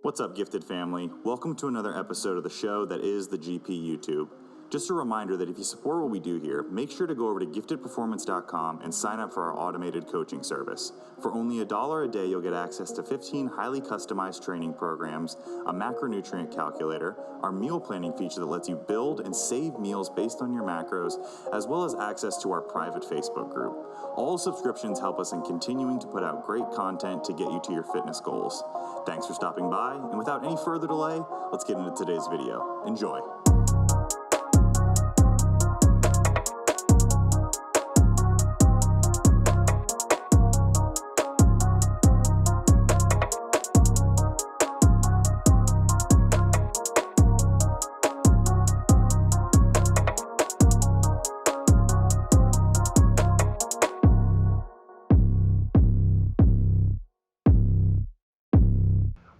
What's up, gifted family? Welcome to another episode of the show that is the GP YouTube. Just a reminder that if you support what we do here, make sure to go over to giftedperformance.com and sign up for our automated coaching service. For only $1 a day, you'll get access to 15 highly customized training programs, a macronutrient calculator, our meal planning feature that lets you build and save meals based on your macros, as well as access to our private Facebook group. All subscriptions help us in continuing to put out great content to get you to your fitness goals. Thanks for stopping by, and without any further delay, let's get into today's video. Enjoy.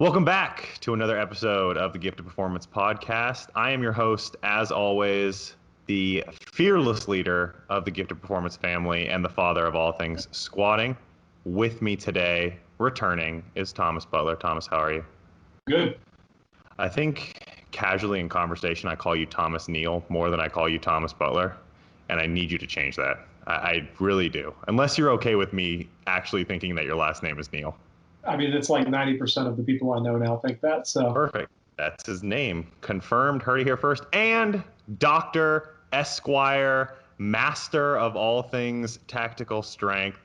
Welcome back to another episode of the Gifted Performance Podcast. I am your host, as always, the fearless leader of the Gifted Performance family and the father of all things squatting. With me today, returning, is Thomas Butler. Thomas, how are you? Good. I think casually in conversation, I call you Thomas Neal more than I call you Thomas Butler, and I need you to change that. I really do. Unless you're okay with me actually thinking that your last name is Neal. I mean, it's like 90% of the people I know now think that, so. Perfect. That's his name. Confirmed, heard it here first. And Dr. Esquire, master of all things tactical strength,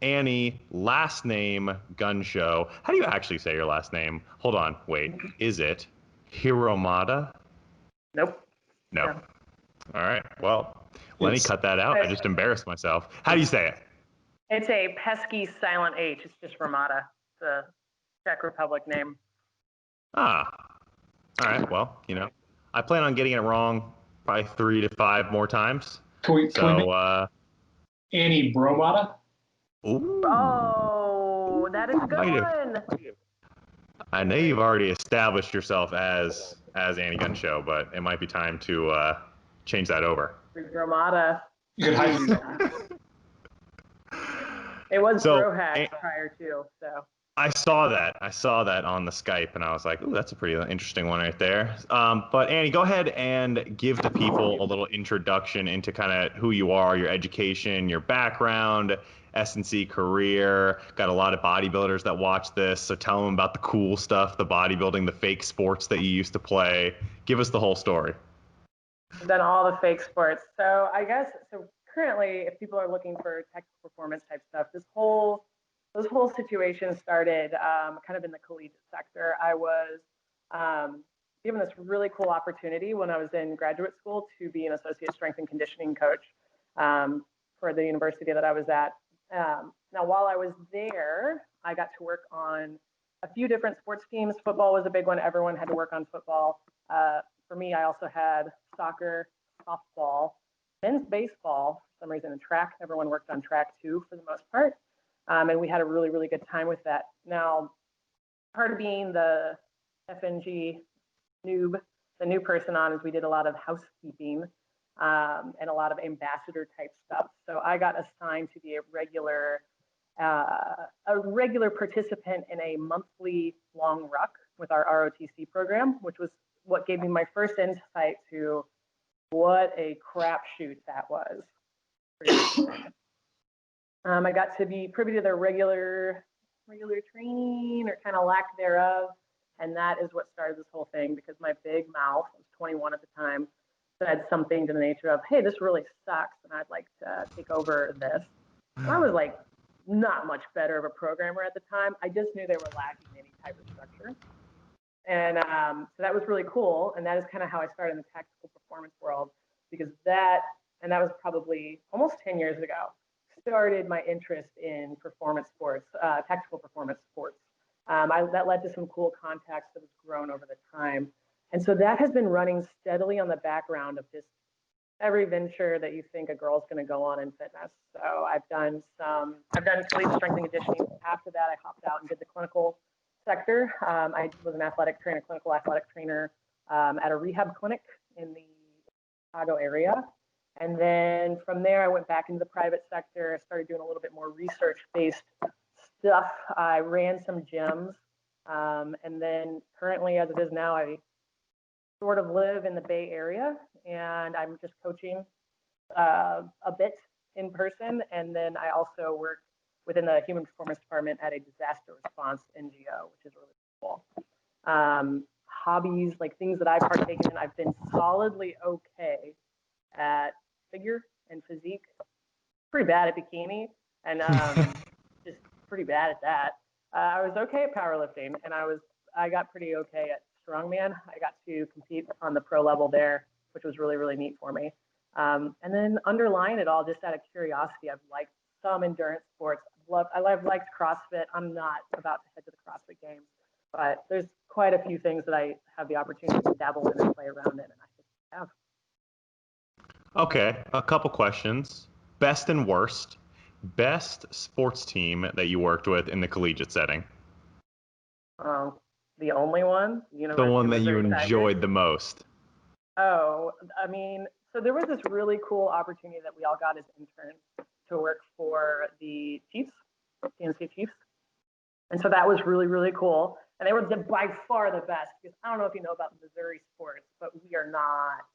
Annie, last name Gunshow. How do you actually say your last name? Hold on, wait. Is it Hromada? Nope. No. All right, well, let me cut that out. I just embarrassed myself. How do you say it? It's a pesky silent H. It's just Hromada. The Czech Republic name. Ah, all right. Well, you know, I plan on getting it wrong probably 3 to 5 more times. Can we Annie Bromada? Ooh. Oh, that is a good one. I know you've already established yourself as Annie Gunshow, but it might be time to change that over. Bromada. Good idea. It was Brohack prior to, so. I saw that on the Skype, and I was like, ooh, that's a pretty interesting one right there. But Annie, go ahead and give the people a little introduction into kind of who you are, your education, your background, S&C career. Got a lot of bodybuilders that watch this, so tell them about the cool stuff, the bodybuilding, the fake sports that you used to play. Give us the whole story. I've done all the fake sports. So I guess, currently, if people are looking for technical performance type stuff, this whole situation started kind of in the collegiate sector. I was given this really cool opportunity when I was in graduate school to be an associate strength and conditioning coach for the university that I was at. Now, while I was there, I got to work on a few different sports teams. Football was a big one. Everyone had to work on football. For me, I also had soccer, softball, men's baseball, for some reason, and track. Everyone worked on track too, for the most part. And we had a really, really good time with that. Now, part of being the FNG noob, the new person on, is we did a lot of housekeeping and a lot of ambassador type stuff. So I got assigned to be a regular participant in a monthly long ruck with our ROTC program, which was what gave me my first insight to what a crapshoot that was. I got to be privy to their regular training, or kind of lack thereof, and that is what started this whole thing, because my big mouth, I was 21 at the time, said something to the nature of, hey, this really sucks, and I'd like to take over this. And I was like not much better of a programmer at the time. I just knew they were lacking any type of structure. And so that was really cool, and that is kind of how I started in the tactical performance world, because that was probably almost 10 years ago. Started my interest in performance sports, tactical performance sports. That led to some cool contacts that has grown over the time. And so that has been running steadily on the background of just every venture that you think a girl's going to go on in fitness. So I've done collegiate strength and conditioning. After that, I hopped out and did the clinical sector. I was a clinical athletic trainer at a rehab clinic in the Chicago area. And then from there, I went back into the private sector. I started doing a little bit more research-based stuff. I ran some gyms And then currently, as it is now, I sort of live in the Bay Area, and I'm just coaching a bit in person. And then I also work within the human performance department at a disaster response NGO, which is really cool. Hobbies, like things that I've partaken in, I've been solidly okay at figure and physique. Pretty bad at bikini, and just pretty bad at that. I was okay at powerlifting, and I got pretty okay at strongman. I got to compete on the pro level there, which was really, really neat for me. And then underlying it all, just out of curiosity, I've liked some endurance sports. I've liked CrossFit. I'm not about to head to the CrossFit Games, but there's quite a few things that I have the opportunity to dabble in and play around in, and I just have. Okay, a couple questions. Best and worst. Best sports team that you worked with in the collegiate setting. The only one? The one that you Missouri Tigers. enjoyed the most. Oh, I mean, so there was this really cool opportunity that we all got as interns to work for the Chiefs, CNC Chiefs. And so that was really, really cool. And they were by far the best, because I don't know if you know about Missouri sports, but we are not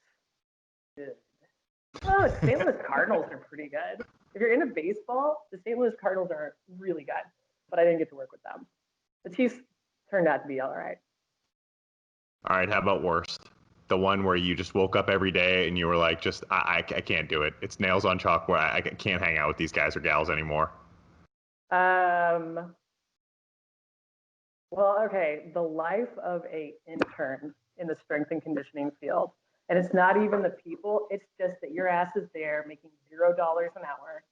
good. Oh, the St. Louis Cardinals are pretty good. If you're into baseball, the St. Louis Cardinals are really good, but I didn't get to work with them. The Chiefs turned out to be all right. All right, how about worst? The one where you just woke up every day and you were like, I can't do it. It's nails on chalkboard. I can't hang out with these guys or gals anymore. Well, okay, the life of a intern in the strength and conditioning field. And it's not even the people, it's just that your ass is there making $0 an hour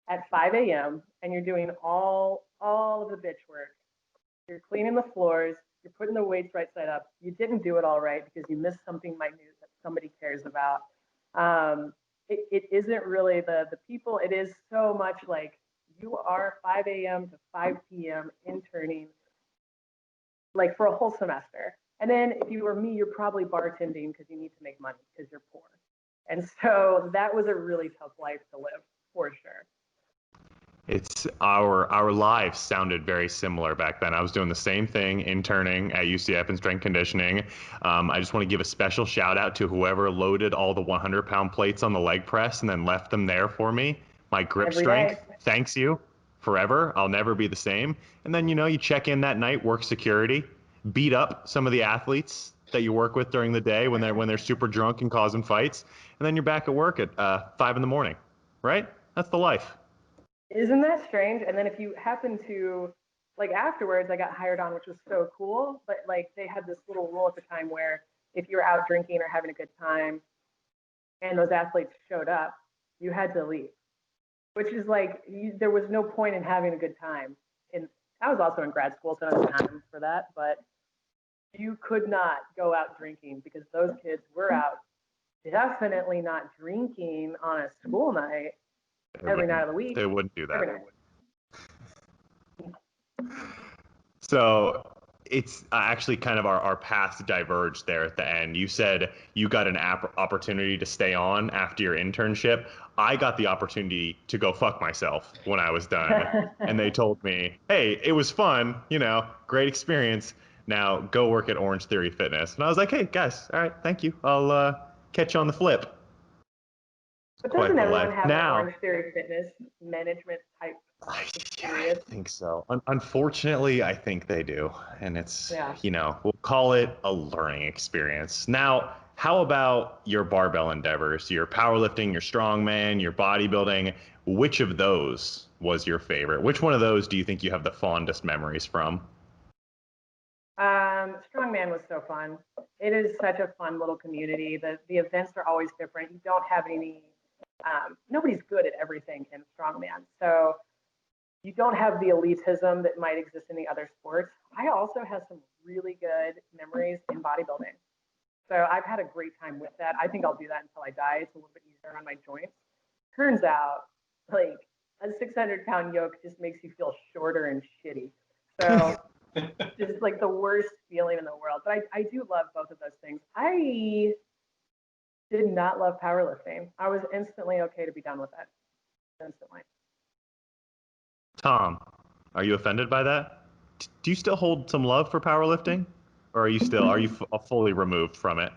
at 5 a.m. and you're doing all of the bitch work. You're cleaning the floors, you're putting the weights right side up. You didn't do it all right because you missed something minute that somebody cares about. It isn't really the people, it is so much like you are 5 a.m. to 5 p.m. interning like for a whole semester. And then if you were me, you're probably bartending because you need to make money because you're poor. And so that was a really tough life to live, for sure. It's our lives sounded very similar back then. I was doing the same thing, interning at UCF in strength conditioning. I just want to give a special shout out to whoever loaded all the 100-pound plates on the leg press and then left them there for me. My grip Every strength, day. thanks you forever. I'll never be the same. And then, you check in that night, work security, beat up some of the athletes that you work with during the day when they're super drunk and causing fights. And then you're back at work at 5 in the morning, right? That's the life. Isn't that strange? And then if you happen to, like afterwards, I got hired on, which was so cool. But like they had this little rule at the time where if you were out drinking or having a good time and those athletes showed up, you had to leave, which is like, there was no point in having a good time. And I was also in grad school, so I don't have time for that. But you could not go out drinking because those kids were out definitely not drinking on a school night. Every night of the week. They wouldn't do that. Every night. So it's actually kind of our paths diverged there at the end. You said you got an opportunity to stay on after your internship. I got the opportunity to go fuck myself when I was done. And they told me, hey, it was fun, great experience. Now go work at Orange Theory Fitness. And I was like, hey, guys, all right, thank you. I'll catch you on the flip. But Quite doesn't the everyone life. have Now, an Orange Theory Fitness management type I experience? think so. Unfortunately, I think they do. And it's, Yeah. we'll call it a learning experience. Now, how about your barbell endeavors, your powerlifting, your strongman, your bodybuilding? Which of those was your favorite? Which one of those do you think you have the fondest memories from? Strongman was so fun. It is such a fun little community. The events are always different. You don't have any, nobody's good at everything in strongman. So you don't have the elitism that might exist in the other sports. I also have some really good memories in bodybuilding. So I've had a great time with that. I think I'll do that until I die. It's a little bit easier on my joints. Turns out, like, a 600-pound yoke just makes you feel shorter and shitty. So just like the worst feeling in the world. But I do love both of those things. I did not love powerlifting. I was instantly okay to be done with it. Instantly. Tom, are you offended by that? Do you still hold some love for powerlifting, or are you fully removed from it?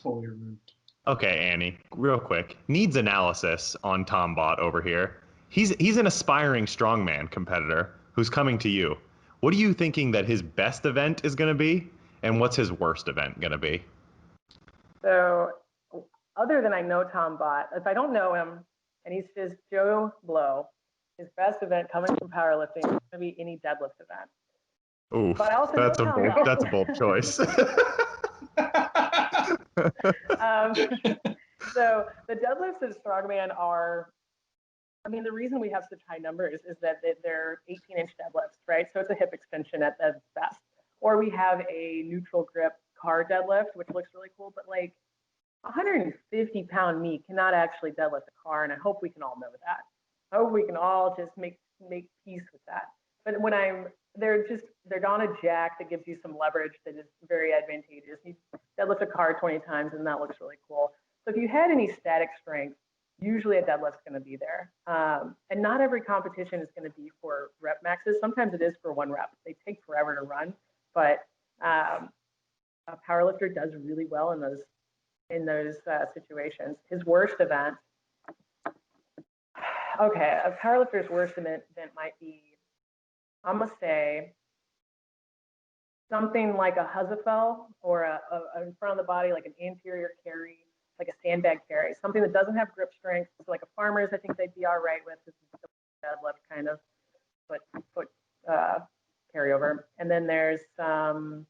Fully removed. Okay, Annie, real quick. Needs analysis on Tombot over here. He's an aspiring strongman competitor who's coming to you. What are you thinking that his best event is going to be, and what's his worst event going to be? So other than I know Tom Bott, if I don't know him and he's just Joe Blow, his best event coming from powerlifting is going to be any deadlift event. Oof, But I also know Tom Bott. that's a bold choice. So the deadlifts and strongman are, I mean, the reason we have such high numbers is that they're 18-inch deadlifts, right? So it's a hip extension at the best. Or we have a neutral grip car deadlift, which looks really cool, but like 150-pound me cannot actually deadlift a car, and I hope we can all know that. I hope we can all just make peace with that. But when they're on a jack that gives you some leverage that is very advantageous. You deadlift a car 20 times, and that looks really cool. So if you had any static strength, usually a deadlift's going to be there. And not every competition is going to be for rep maxes. Sometimes it is for 1 rep. They take forever to run, but a powerlifter does really well in those situations. His worst event, okay, a powerlifter's worst event might be, I'm gonna say something like a Huzafel or a in front of the body, like an anterior carry, like a sandbag carry, something that doesn't have grip strength. So like a farmer's, I think they'd be all right with. This is the deadlift kind of foot carryover. And then there's some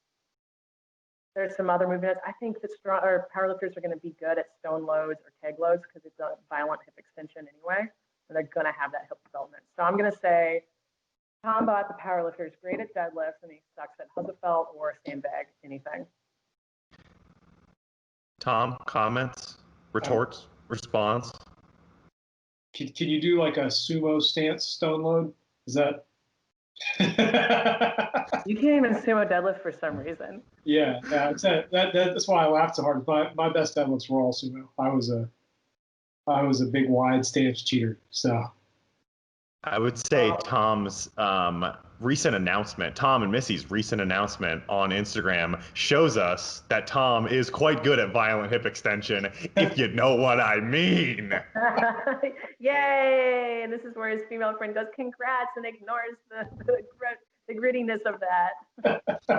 other movements. I think that powerlifters are going to be good at stone loads or keg loads because it's a violent hip extension anyway, and they're going to have that hip development. So I'm going to say Tom Bott, the powerlifter, is great at deadlifts, and he sucks at Huzafel or sandbag, anything. Tom, comments, retorts, response? Can you do like a sumo stance stone load? Is that? You can't even sumo deadlift for some reason. Yeah, that's why I laughed so hard. My best deadlifts were all sumo. I was a big wide stance cheater. So I would say Tom's recent announcement, Tom and Missy's recent announcement on Instagram shows us that Tom is quite good at violent hip extension, if you know what I mean. Yay! And this is where his female friend goes, congrats, and ignores the grittiness of that.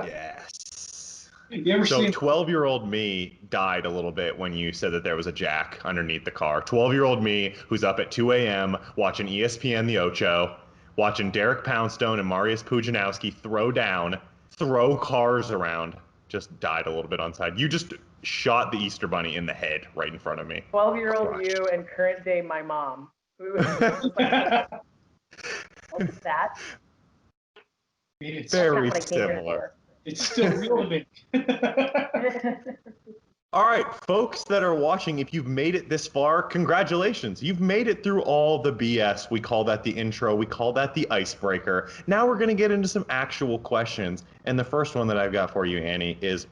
Yes. You ever So seen 12-year-old me died a little bit when you said that there was a jack underneath the car. 12-year-old me who's up at 2 a.m. watching ESPN The Ocho, watching Derek Poundstone and Mariusz Pudzianowski throw cars around, just died a little bit on side. You just shot the Easter Bunny in the head right in front of me. 12-year-old you and current day my mom. What's that? it's Very similar. It's still real to me. All right, folks that are watching, if you've made it this far, congratulations. You've made it through all the BS. We call that the intro. We call that the icebreaker. Now we're going to get into some actual questions. And the first one that I've got for you, Annie, is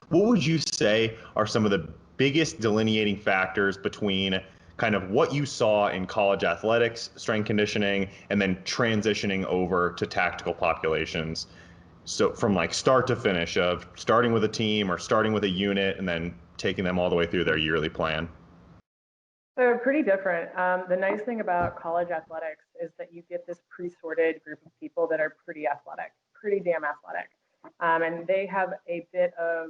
what would you say are some of the biggest delineating factors between kind of what you saw in college athletics, strength conditioning, and then transitioning over to tactical populations? So from like start to finish of starting with a team or starting with a unit and then taking them all the way through their yearly plan. So pretty different. The nice thing about college athletics is that you get this pre-sorted group of people that are pretty athletic, pretty damn athletic. And they have a bit of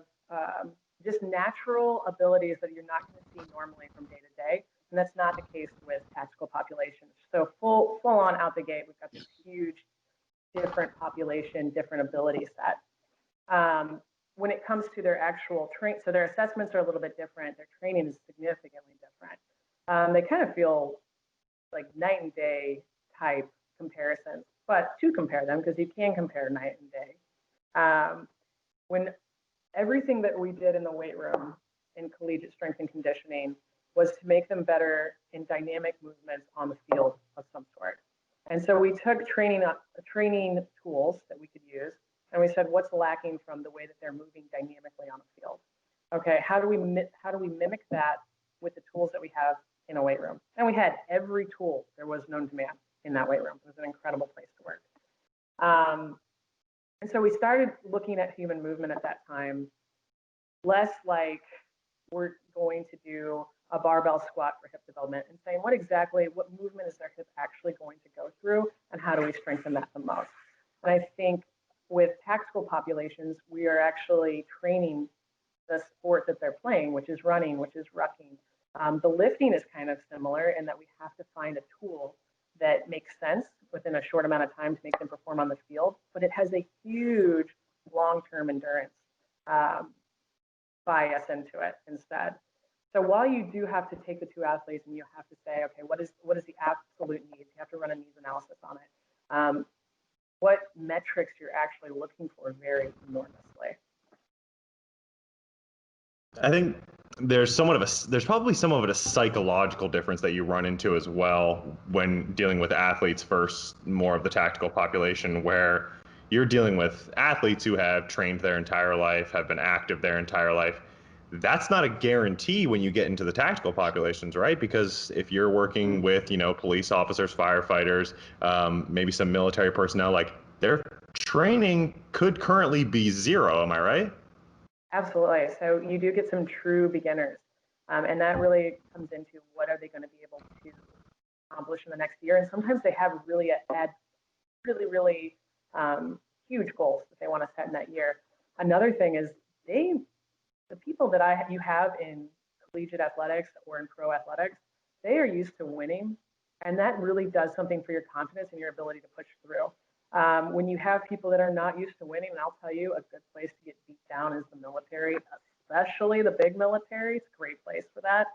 just natural abilities that you're not going to see normally from day to day. And that's not the case with tactical populations. So full on out the gate, we've got this huge different population, different ability set. When it comes to their actual so their assessments are a little bit different. Their training is significantly different. They kind of feel like night and day type comparisons, but to compare them, because you can compare night and day. When everything that we did in the weight room in collegiate strength and conditioning was to make them better in dynamic movements on the field of some sort. And so we took training tools that we could use, and we said, what's lacking from the way that they're moving dynamically on the field? Okay, how do we mimic that with the tools that we have in a weight room? And we had every tool there was known to man in that weight room. It was an incredible place to work. And so we started looking at human movement at that time, less like we're going to do a barbell squat for hip development and saying what movement is their hip actually going to go through and how do we strengthen that the most. And I think with tactical populations, we are actually training the sport that they're playing, which is running, which is rucking. The lifting is kind of similar in that we have to find a tool that makes sense within a short amount of time to make them perform on the field, but it has a huge long-term endurance bias into it instead. So while you do have to take the two athletes and you have to say, okay, what is the absolute need? You have to run a needs analysis on it. What metrics you're actually looking for vary enormously. I think there's probably some of a psychological difference that you run into as well when dealing with athletes versus more of the tactical population, where you're dealing with athletes who have trained their entire life, have been active their entire life. That's not a guarantee when you get into the tactical populations, right? Because if you're working with, police officers, firefighters, maybe some military personnel, like their training could currently be zero. Am I right? Absolutely. So you do get some true beginners. And that really comes into what are they going to be able to accomplish in the next year. And sometimes they have really huge goals that they want to set in that year. Another thing is the people that you have in collegiate athletics or in pro athletics, they are used to winning. And that really does something for your confidence and your ability to push through. When you have people that are not used to winning, and I'll tell you, a good place to get beat down is the military, especially the big military. It's a great place for that.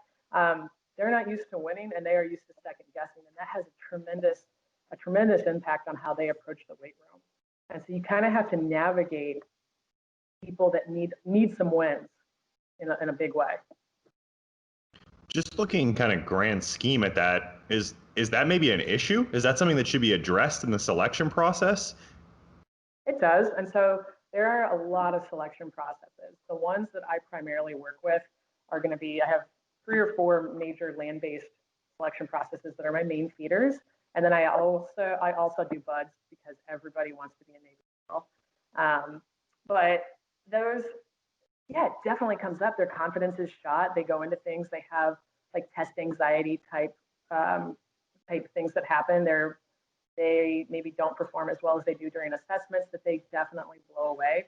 They're not used to winning, and they are used to second guessing, and that has a tremendous impact on how they approach the weight room. And so you kind of have to navigate people that need some wins in a big way. Just looking kind of grand scheme at that, is that maybe an issue? Is that something that should be addressed in the selection process? It does. And so there are a lot of selection processes. The ones that I primarily work with are going to be, I have 3 or 4 major land-based selection processes that are my main feeders. And then I also do buds because everybody wants to be a Navy SEAL. But those, yeah, it definitely comes up. Their confidence is shot. They go into things, they have like test anxiety type things that happen. They maybe don't perform as well as they do during assessments that they definitely blow away.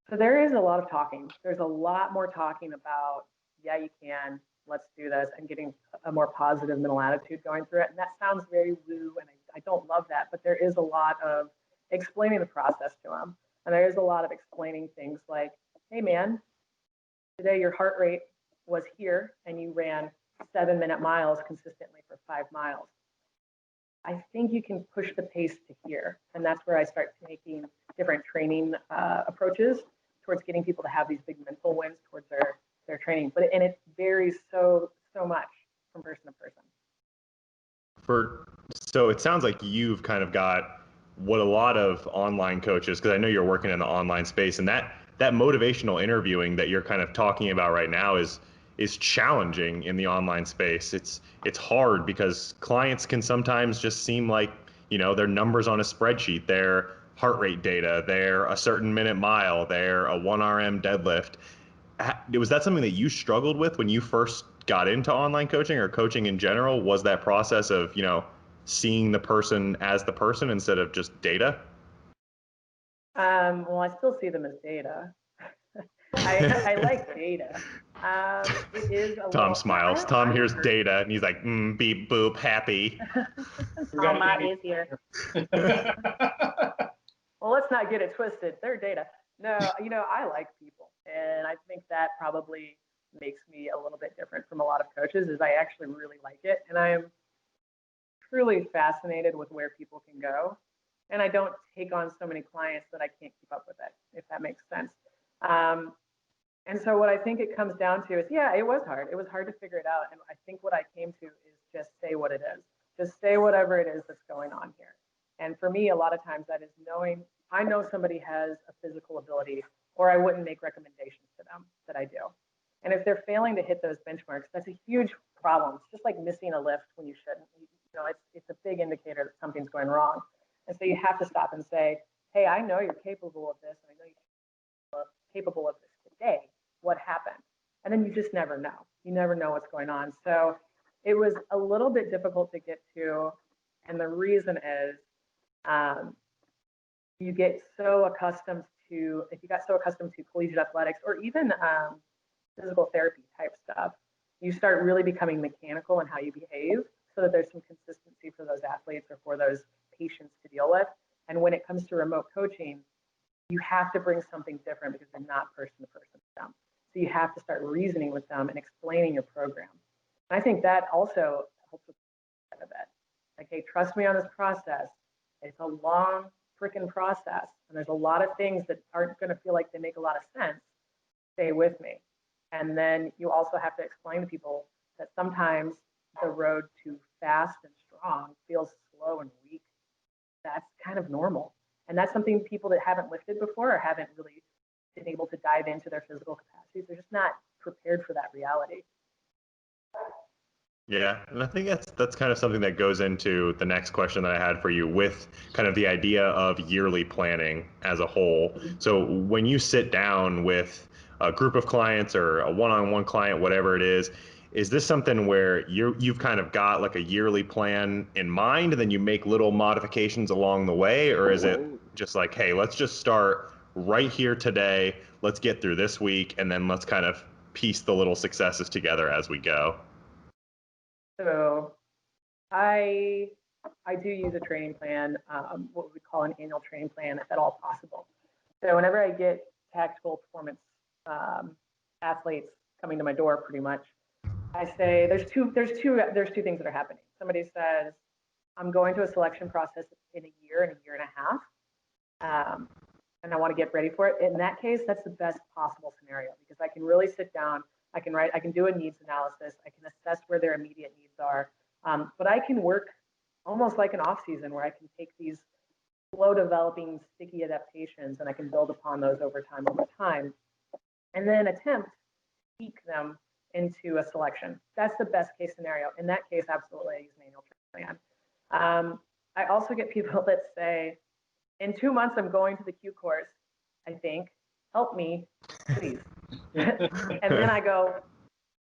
So there is a lot of talking. There's a lot more talking about, yeah, you can, let's do this, and getting a more positive mental attitude going through it. And that sounds very woo, and I don't love that, but there is a lot of explaining the process to them. And there is a lot of explaining things like, hey man, today your heart rate was here and you ran 7-minute miles consistently for 5 miles. I think you can push the pace to here. And that's where I start taking different training approaches towards getting people to have these big mental wins towards their training. And it varies so much from person to person. So it sounds like you've kind of got what a lot of online coaches, because I know you're working in the online space, and that motivational interviewing that you're kind of talking about right now is challenging in the online space. It's hard because clients can sometimes just seem like, their numbers on a spreadsheet, their heart rate data, they're a certain minute mile, they're a 1RM deadlift. Was that something that you struggled with when you first got into online coaching or coaching in general? Was that process of, seeing the person as the person instead of just data? Well, I still see them as data. I like data. It is a Tom smiles. Tom hears data and he's like, beep, boop, happy. Tom is here. Well, let's not get it twisted. They're data. No, I like people. And I think that probably makes me a little bit different from a lot of coaches is I actually really like it. And I am truly fascinated with where people can go. And I don't take on so many clients that I can't keep up with it, if that makes sense. And so what I think it comes down to is, yeah, it was hard. It was hard to figure it out. And I think what I came to is just say what it is. Just say whatever it is that's going on here. And for me, a lot of times that is I know somebody has a physical ability, or I wouldn't make recommendations to them that I do. And if they're failing to hit those benchmarks, that's a huge problem. It's just like missing a lift when you shouldn't. It's a big indicator that something's going wrong. And so you have to stop and say, hey, I know you're capable of this, and I know you're capable of this today. What happened? And then you just never know. You never know what's going on. So it was a little bit difficult to get to. And the reason is you get so accustomed to, if you got so accustomed to collegiate athletics or even physical therapy type stuff, you start really becoming mechanical in how you behave so that there's some consistency for those athletes or for those patients to deal with. And when it comes to remote coaching, you have to bring something different because they're not person to person with them. So you have to start reasoning with them and explaining your program. And I think that also helps with that a bit. Like, hey, trust me on this process. It's a long freaking process. And there's a lot of things that aren't going to feel like they make a lot of sense. Stay with me. And then you also have to explain to people that sometimes the road to fast and strong feels slow and weak. That's kind of normal. And that's something people that haven't lifted before or haven't really been able to dive into their physical capacities, they're just not prepared for that reality. Yeah, and I think that's kind of something that goes into the next question that I had for you with kind of the idea of yearly planning as a whole. So when you sit down with a group of clients or a one-on-one client, whatever it is this something where you've kind of got like a yearly plan in mind and then you make little modifications along the way, or is it just like, hey, let's just start right here today, let's get through this week, and then let's kind of piece the little successes together as we go? So I do use a training plan, what we call an annual training plan, if at all possible. So whenever I get tactical performance athletes coming to my door, pretty much, I say there's two things that are happening. Somebody says, I'm going to a selection process in a year and a half, and I want to get ready for it. In that case, that's the best possible scenario because I can really sit down. I can do a needs analysis. I can assess where their immediate needs are. But I can work almost like an off season where I can take these slow developing sticky adaptations and I can build upon those over time, and then attempt to tweak them into a selection. That's the best case scenario. In that case, absolutely, I use an annual plan. I also get people that say, in 2 months, I'm going to the Q course, I think, help me, please. And then I go,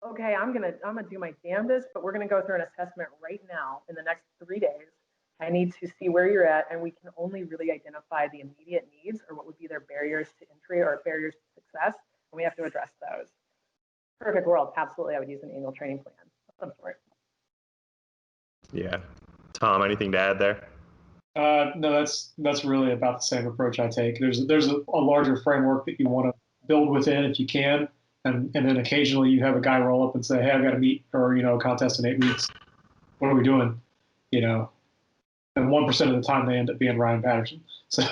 okay, I'm gonna do my damnedest, but we're gonna go through an assessment right now in the next 3 days. I need to see where you're at, and we can only really identify the immediate needs or what would be their barriers to entry or barriers to success, and we have to address those. Perfect world, absolutely, I would use an annual training plan of some sort. Yeah. Tom, anything to add there? No, that's really about the same approach I take. There's a larger framework that you want to build within if you can, and then occasionally you have a guy roll up and say, hey, I've got to meet for a contest in 8 weeks. What are we doing? And 1% of the time they end up being Ryan Patterson. So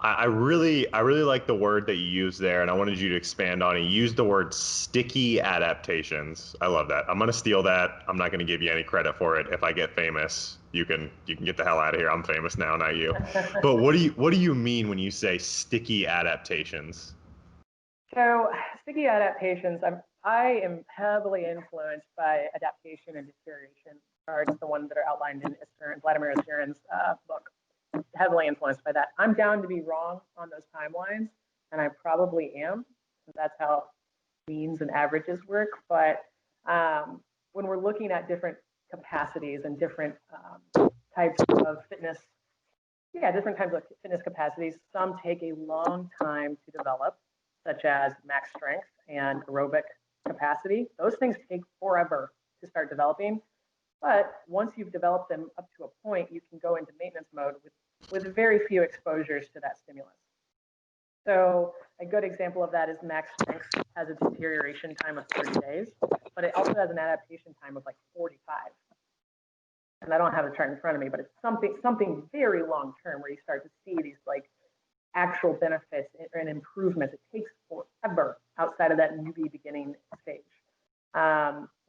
I really like the word that you used there, and I wanted you to expand on it. You used the word sticky adaptations. I love that. I'm gonna steal that. I'm not gonna give you any credit for it. If I get famous, you can get the hell out of here. I'm famous now, not you. But what do you mean when you say sticky adaptations? So sticky adaptations, I am heavily influenced by adaptation and deterioration cards, the ones that are outlined in Vladimir Isirin's book. Heavily influenced by that. I'm down to be wrong on those timelines, and I probably am. That's how means and averages work. But when we're looking at different capacities and different types of fitness, different types of fitness capacities, some take a long time to develop, such as max strength and aerobic capacity. Those things take forever to start developing. But once you've developed them up to a point, you can go into maintenance mode with very few exposures to that stimulus. So a good example of that is max strength has a deterioration time of 30 days, but it also has an adaptation time of like 45. And I don't have the chart in front of me, but it's something very long term where you start to see these like actual benefits and improvements. It takes forever outside of that newbie beginning stage.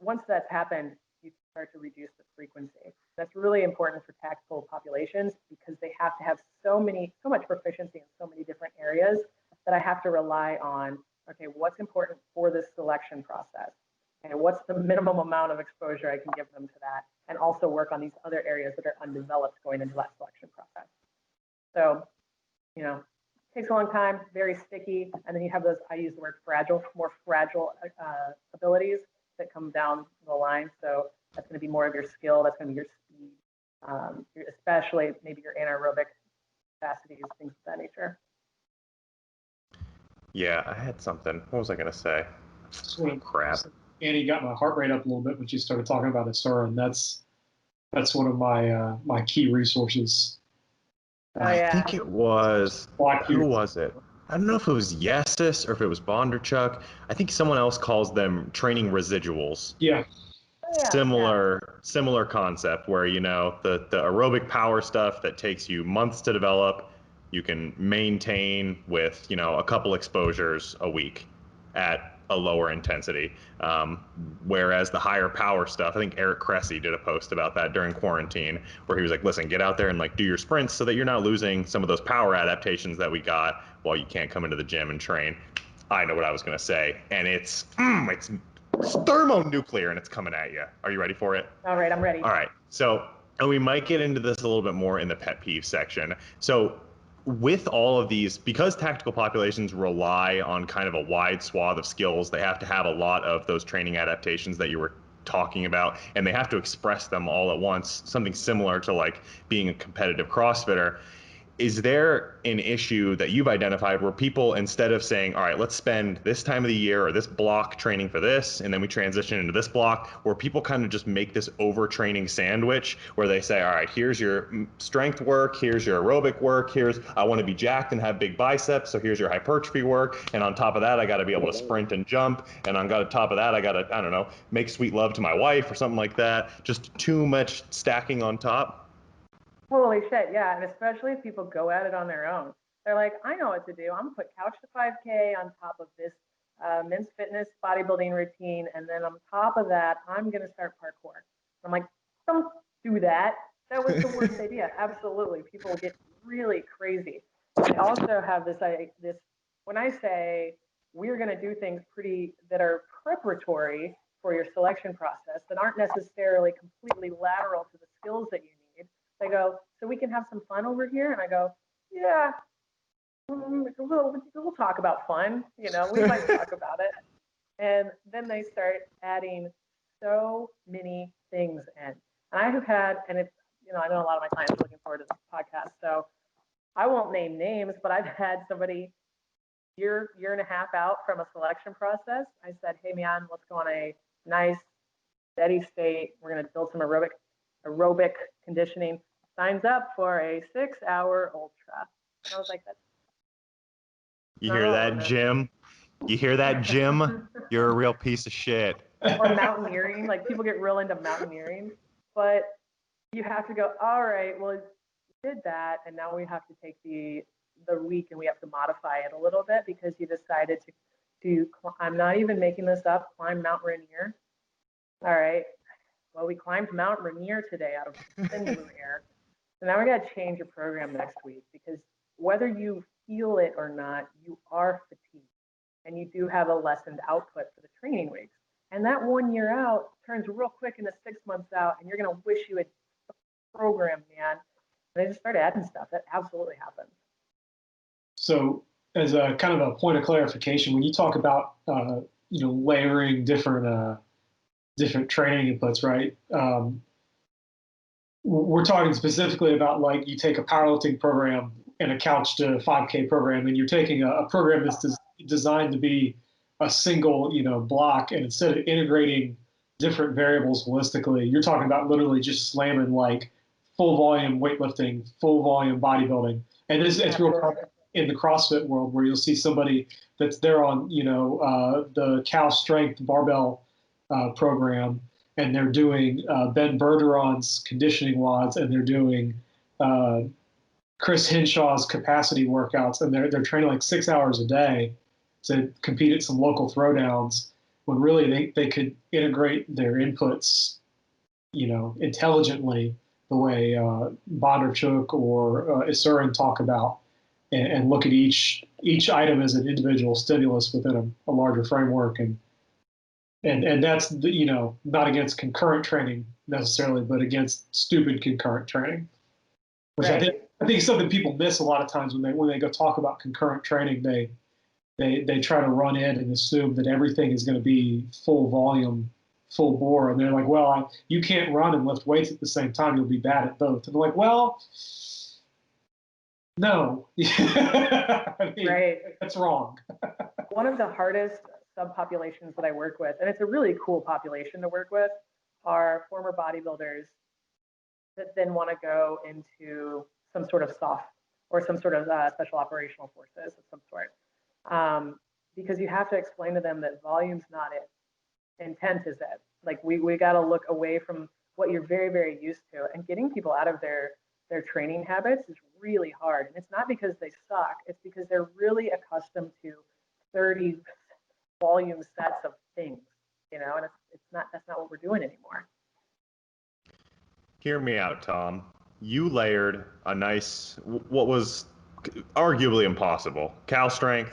Once that's happened, you start to reduce the frequency. That's really important for tactical populations because they have to have so much proficiency in so many different areas that I have to rely on, okay, what's important for this selection process? And what's the minimum amount of exposure I can give them to that? And also work on these other areas that are undeveloped going into that selection process. So, takes a long time, very sticky. And then you have those, I use the word fragile, more fragile abilities that come down the line. So that's going to be more of your skill. That's going to be your speed, especially maybe your anaerobic capacities, things of that nature. Yeah, I had something. What was I going to say? Crap. Annie got my heart rate up a little bit when she started talking about Asura, and that's one of my my key resources. Oh, yeah. I think it was, who was it? I don't know if it was Yesis or if it was Bondarchuk. I think someone else calls them training residuals. Yeah. Similar concept where, the aerobic power stuff that takes you months to develop, you can maintain with, a couple exposures a week at a lower intensity. Whereas the higher power stuff, I think Eric Cressy did a post about that during quarantine, where he was like, listen, get out there and like do your sprints so that you're not losing some of those power adaptations that we got while you can't come into the gym and train. I know what I was going to say, and it's thermonuclear, and it's coming at you. Are you ready for it? All right, I'm ready. All right. So, and we might get into this a little bit more in the pet peeve section. So, with all of these, because tactical populations rely on kind of a wide swath of skills, they have to have a lot of those training adaptations that you were talking about, and they have to express them all at once, something similar to like being a competitive CrossFitter. Is there an issue that you've identified where people, instead of saying, all right, let's spend this time of the year or this block training for this, and then we transition into this block, where people kind of just make this overtraining sandwich where they say, all right, here's your strength work, here's your aerobic work, I want to be jacked and have big biceps, so here's your hypertrophy work, and on top of that, I got to be able to sprint and jump, and on top of that, I got to, I don't know, make sweet love to my wife or something like that. Just too much stacking on top. Holy shit, yeah, and especially if people go at it on their own. They're like, I know what to do. I'm gonna put couch to 5K on top of this men's fitness bodybuilding routine, and then on top of that, I'm gonna start parkour. I'm like, don't do that. That was the worst idea. Absolutely, people get really crazy. I also have this when I say we're gonna do things that are preparatory for your selection process that aren't necessarily completely lateral to the skills that you need. They go, so we can have some fun over here? And I go, yeah, we'll talk about fun. We might talk about it. And then they start adding so many things in. And I have had, and it's, I know a lot of my clients are looking forward to this podcast, so I won't name names, but I've had somebody year and a half out from a selection process. I said, hey man, let's go on a nice steady state. We're going to build some aerobic conditioning. Signs up for a 6-hour ultra. And I was like, you hear that, Jim? You hear that, Jim? You're a real piece of shit. Or mountaineering, like people get real into mountaineering, but you have to go, all right, well, you did that, and now we have to take the week and we have to modify it a little bit because you decided to I'm not even making this up, climb Mount Rainier. All right, well, we climbed Mount Rainier today out of thin blue air. So now we got to change your program next week because whether you feel it or not, you are fatigued and you do have a lessened output for the training weeks. And that 1 year out turns real quick into 6 months out, and you're going to wish you had programmed, man. And they just start adding stuff. That absolutely happens. So as a kind of a point of clarification, when you talk about, layering different training inputs, right? We're talking specifically about like you take a powerlifting program and a couch to 5K program, and you're taking a program that's designed to be a single, block, and instead of integrating different variables holistically, you're talking about literally just slamming like full volume weightlifting, full volume bodybuilding, and it's real common in the CrossFit world where you'll see somebody that's there on the Cal Strength barbell program. And they're doing Ben Bergeron's conditioning WODs, and they're doing Chris Hinshaw's capacity workouts, and they're training like 6 hours a day to compete at some local throwdowns. When really they could integrate their inputs, intelligently the way Bondarchuk or Isurin talk about, and look at each item as an individual stimulus within a larger framework. And that's, not against concurrent training necessarily, but against stupid concurrent training, which right. I think I think something people miss a lot of times when they go talk about concurrent training, they try to run in and assume that everything is going to be full volume, full bore, and they're like, well, you can't run and lift weights at the same time. You'll be bad at both. And they're like, well, no, I mean, Right. that's wrong. One of the hardest subpopulations that I work with, and it's a really cool population to work with, are former bodybuilders that then want to go into some sort of soft or some sort of special operational forces of some sort. Because you have to explain to them that volume's not it, intent is it. Like we got to look away from what you're very, very used to, and getting people out of their training habits is really hard. And it's not because they suck, it's because they're really accustomed to 30 volume sets of things, and that's not what we're doing anymore. Hear me out, Tom. You layered a nice, what was arguably impossible, Cal strength.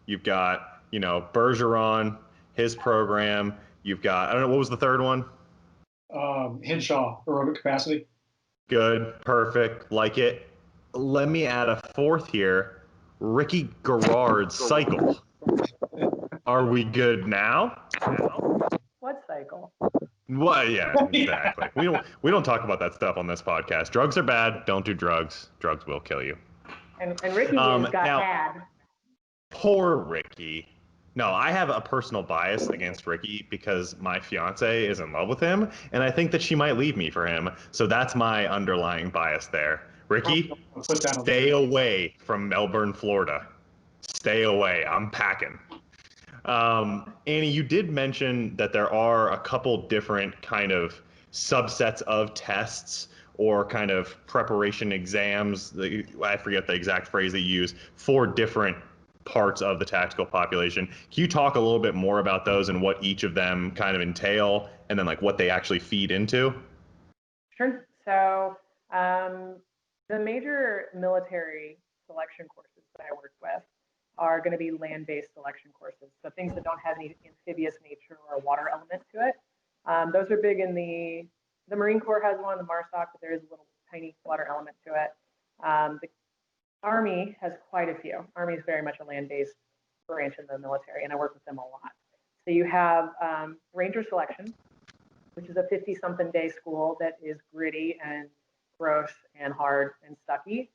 You've got, Bergeron, his program. You've got, I don't know, what was the third one? Henshaw, aerobic capacity. Good, perfect, like it. Let me add a fourth here. Ricky Garrard's cycle. Are we good now? What cycle? Well, yeah, exactly. We don't talk about that stuff on this podcast. Drugs are bad. Don't do drugs. Drugs will kill you. And Ricky got had. Poor Ricky. No, I have a personal bias against Ricky because my fiance is in love with him, and I think that she might leave me for him. So that's my underlying bias there. Ricky, stay away from Melbourne, Florida. Stay away. I'm packing. Annie, you did mention that there are a couple different kind of subsets of tests or kind of preparation exams. I forget the exact phrase that you use for different parts of the tactical population. Can you talk a little bit more about those and what each of them kind of entail, and then like what they actually feed into? Sure. So the major military selection courses that I work with are going to be land-based selection courses. So things that don't have any amphibious nature or a water element to it. Those are big in the Marine Corps has one, the MARSOC, but there is a little tiny water element to it. The Army has quite a few. Army is very much a land-based branch in the military, and I work with them a lot. So you have Ranger Selection, which is a 50-something day school that is gritty and gross and hard and stucky.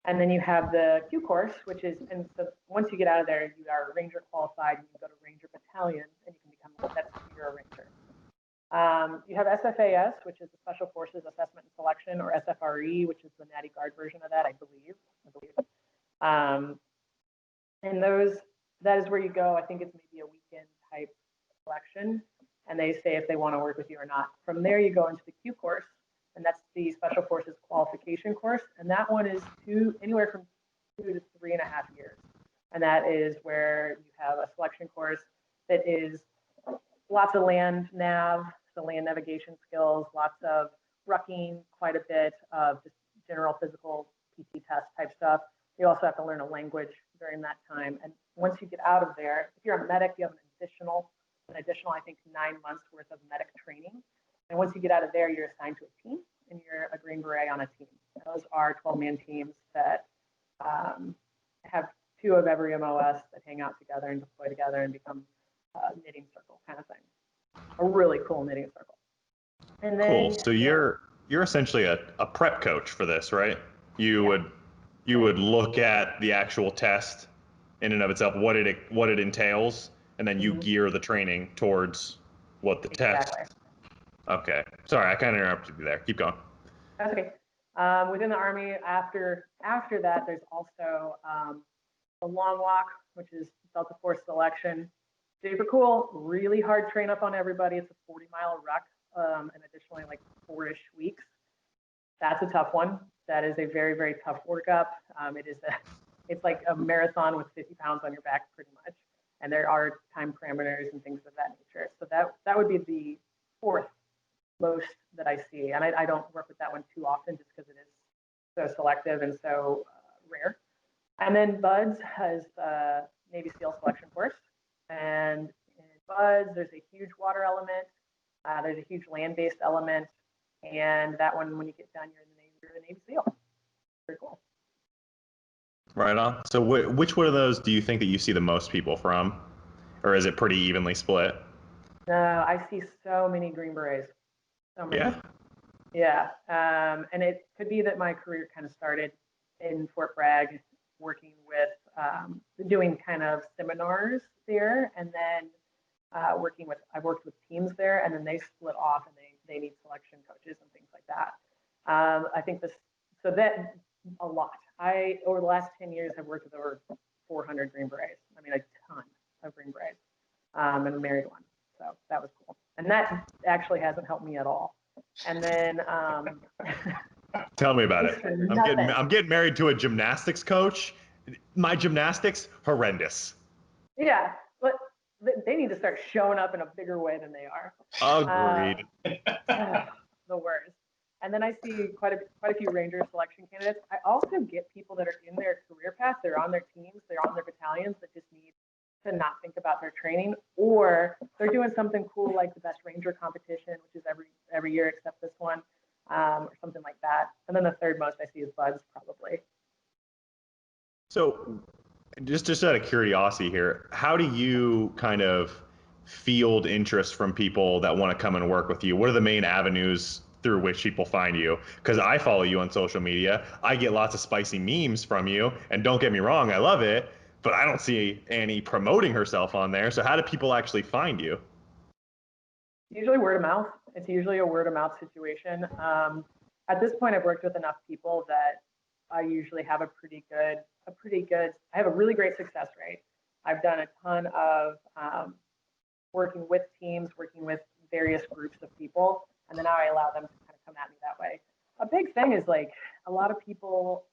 And then you have the Q course, which is, and so once you get out of there, you are Ranger qualified, and you can go to Ranger Battalion, and you can become, you're a Ranger. You have SFAS, which is the Special Forces Assessment and Selection, or SFRE, which is the Natty Guard version of that, I believe. And that is where you go. I think it's maybe a weekend type selection, and they say if they want to work with you or not. From there, you go into the Q course, and that's the Special Forces Qualification course, and that one is anywhere from 2 to 3.5 years. And that is where you have a selection course that is lots of land nav, so land navigation skills, lots of rucking, quite a bit of just general physical PT test type stuff. You also have to learn a language during that time. And once you get out of there, if you're a medic, you have an additional, I think, 9 months worth of medic training. And once you get out of there, you're assigned to a team, and you're a Green Beret on a team. Those are 12-man teams that have 2 of every MOS that hang out together and deploy together and become a knitting circle kind of thing. A really cool knitting circle. And then, cool. So you're essentially a prep coach for this, right? You would look at the actual test in and of itself, what it entails, and then you gear the training towards what the test. Okay. Sorry, I kind of interrupted you there. Keep going. That's okay. Within the Army, after that, there's also the long walk, which is Delta Force selection. Super cool, really hard train up on everybody. It's a 40-mile ruck, and additionally like 4-ish weeks. That's a tough one. That is a very, very tough workup. It's like a marathon with 50 pounds on your back, pretty much. And there are time parameters and things of that nature. So that would be the 4th most that I see. And I don't work with that one too often just because it is so selective and so rare. And then BUDS has the Navy SEAL selection course. And in BUDS, there's a huge water element. There's a huge land-based element. And that one, when you get done, you're a Navy SEAL. Very cool. Right on. So which one of those do you think that you see the most people from? Or is it pretty evenly split? No, I see so many Green Berets. So many. Yeah. Yeah. And it could be that my career kind of started in Fort Bragg, working with, doing kind of seminars there, and then I've worked with teams there, and then they split off and they need selection coaches and things like that. I think so that a lot. Over the last 10 years, have worked with over 400 Green Berets. I mean, a ton of Green Berets, and married one. So that was cool. And that actually hasn't helped me at all. And then, Tell me about it. nothing. I'm getting married to a gymnastics coach. My gymnastics, horrendous. Yeah, but they need to start showing up in a bigger way than they are. Agreed. The worst. And then I see quite a few Ranger selection candidates. I also get people that are in their career path, they're on their teams, they're on their battalions, that just need to not think about their training, or they're doing something cool like the Best Ranger competition, which is every year except this one, or something like that. And then the third most I see is buds, probably. So just out of curiosity here, how do you kind of field interest from people that want to come and work with you? What are the main avenues through which people find you? Because I follow you on social media. I get lots of spicy memes from you. And don't get me wrong, I love it. But I don't see Annie promoting herself on there. So how do people actually find you? Usually word of mouth. It's usually a word of mouth situation. At this point, I've worked with enough people that I usually have I have a really great success rate. I've done a ton of working with teams, working with various groups of people, and then now I allow them to kind of come at me that way. A big thing is, like, a lot of people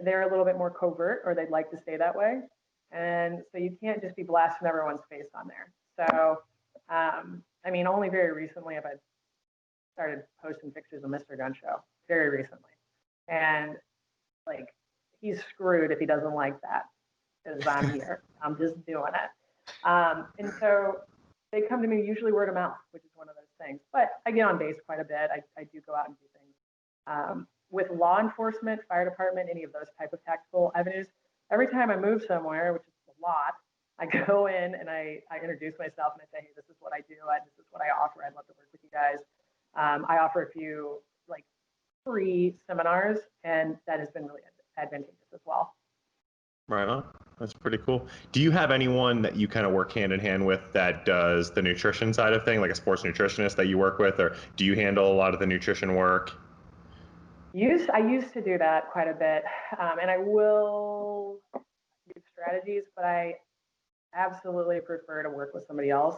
they're a little bit more covert, or they'd like to stay that way. And so you can't just be blasting everyone's face on there. So, I mean, only very recently have I started posting pictures of Mr. Gunshow, very recently. And, like, he's screwed if he doesn't like that, because I'm here. I'm just doing it. And so they come to me usually word of mouth, which is one of those things. But I get on base quite a bit. I do go out and do things. With law enforcement, fire department, any of those type of tactical avenues, every time I move somewhere, which is a lot, I go in and I introduce myself and I say, hey, this is what I do. This is what I offer. I'd love to work with you guys. I offer a few, like, free seminars, and that has been really advantageous as well. Right on. That's pretty cool. Do you have anyone that you kind of work hand in hand with that does the nutrition side of thing, like a sports nutritionist that you work with, or do you handle a lot of the nutrition work? I used to do that quite a bit, and I will give strategies, but I absolutely prefer to work with somebody else.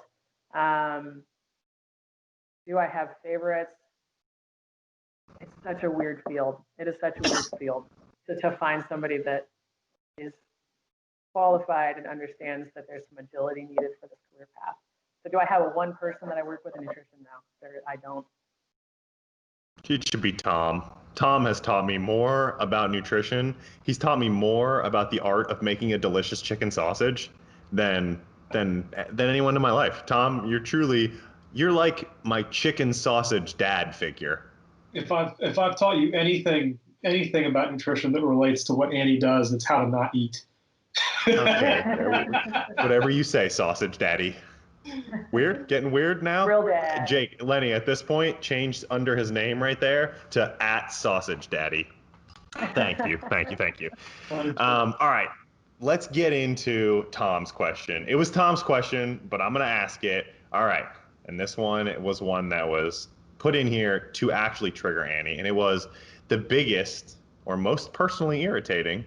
Do I have favorites? It's such a weird field. It is such a weird field to find somebody that is qualified and understands that there's some agility needed for this career path. So do I have one person that I work with in nutrition now? I don't. It should be Tom. Tom has taught me more about nutrition. He's taught me more about the art of making a delicious chicken sausage than anyone in my life. Tom, you're like my chicken sausage dad figure. If I've taught you anything about nutrition that relates to what Annie does, it's how to not eat. Okay, whatever you say, sausage daddy. Weird? Getting weird now? Real dad. Jake, Lenny, at this point, changed under his name right there to @sausage Thank you. All right, let's get into Tom's question. It was Tom's question, but I'm going to ask it. All right, and this one, it was one that was put in here to actually trigger Annie, and it was the biggest or most personally irritating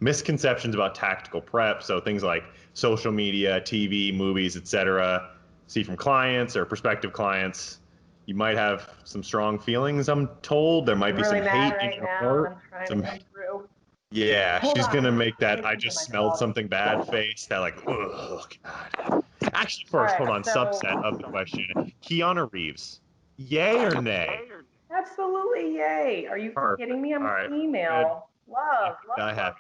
misconceptions about tactical prep. So things like social media, TV, movies, etc. See from clients or prospective clients. You might have some strong feelings, I'm told. There might be really some mad hate right in your now. heart. I'm trying to come through. Yeah, Hold she's on. gonna make that Let me I think just of smelled myself. something bad face. That, like, oh God. Actually, first, All hold right, on. so Subset of the question: Keanu Reeves, yay or nay? absolutely yay. Are you Perfect. kidding me? I'm All a right. female. Love, I have.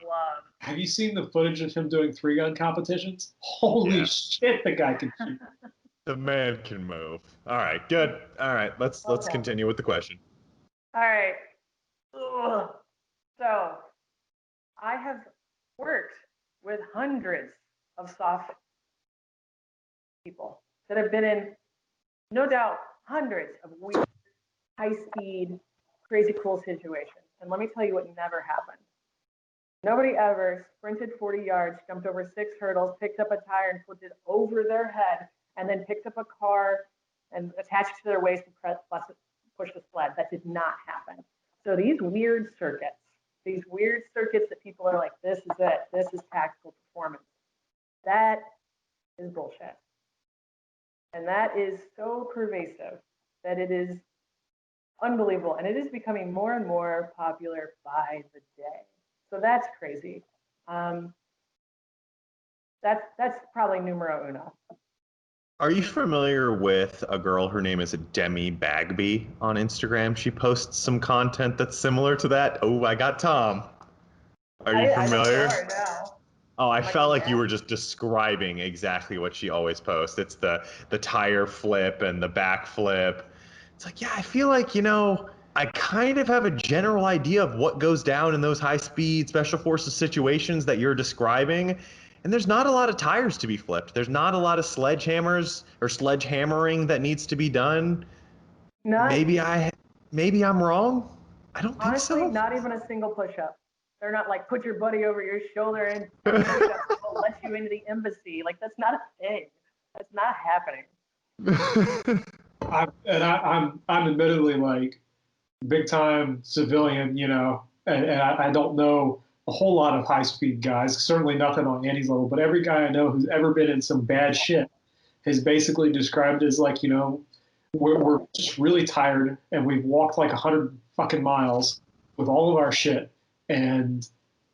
Have you seen the footage of him doing 3-gun competitions? Holy Yeah. shit, the guy can shoot. The man can move. All right, good. All right, let's Okay. continue with the question. All right. Ugh. So I have worked with hundreds of soft people that have been in, no doubt, hundreds of weird, high-speed, crazy cool situations. And let me tell you what never happened. Nobody ever sprinted 40 yards, jumped over 6 hurdles, picked up a tire and flipped it over their head, and then picked up a car and attached it to their waist and push the sled. That did not happen. So these weird circuits that people are like, this is it, this is tactical performance. That is bullshit. And that is so pervasive that it is unbelievable. And it is becoming more and more popular by the day. So that's crazy. That's probably numero uno. Are you familiar with a girl? Her name is Demi Bagby on Instagram. She posts some content that's similar to that. Oh, I got Tom. Are you familiar? I don't know now. Oh, I Like felt like that? you were just describing exactly what she always posts. It's the tire flip and the back flip. It's like, yeah, I feel like, I kind of have a general idea of what goes down in those high speed special forces situations that you're describing. And there's not a lot of tires to be flipped. There's not a lot of sledgehammers or sledgehammering that needs to be done. Not, Maybe I'm wrong. I don't think honestly, so. not even a single push-up. They're not like, put your buddy over your shoulder and 10 push-ups will let you into the embassy. Like, that's not a thing. That's not happening. I'm admittedly like big time civilian, and I don't know a whole lot of high speed guys. Certainly nothing on Andy's level, but every guy I know who's ever been in some bad shit has basically described it as like, we're just really tired and we've walked like 100 fucking miles with all of our shit, and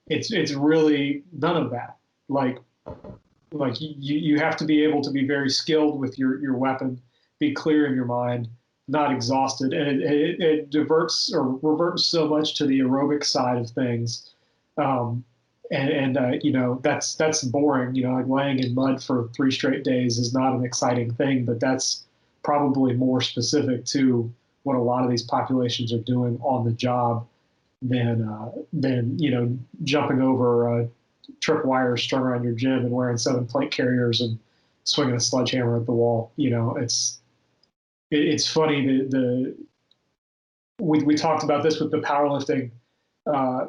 it's really none of that. Like you have to be able to be very skilled with your weapon, be clear in your mind, not exhausted, and it diverts or reverts so much to the aerobic side of things. That's boring. Like laying in mud for 3 straight days is not an exciting thing, but that's probably more specific to what a lot of these populations are doing on the job than jumping over tripwires strung around your gym and wearing 7 plate carriers and swinging a sledgehammer at the wall. It's funny we talked about this with the powerlifting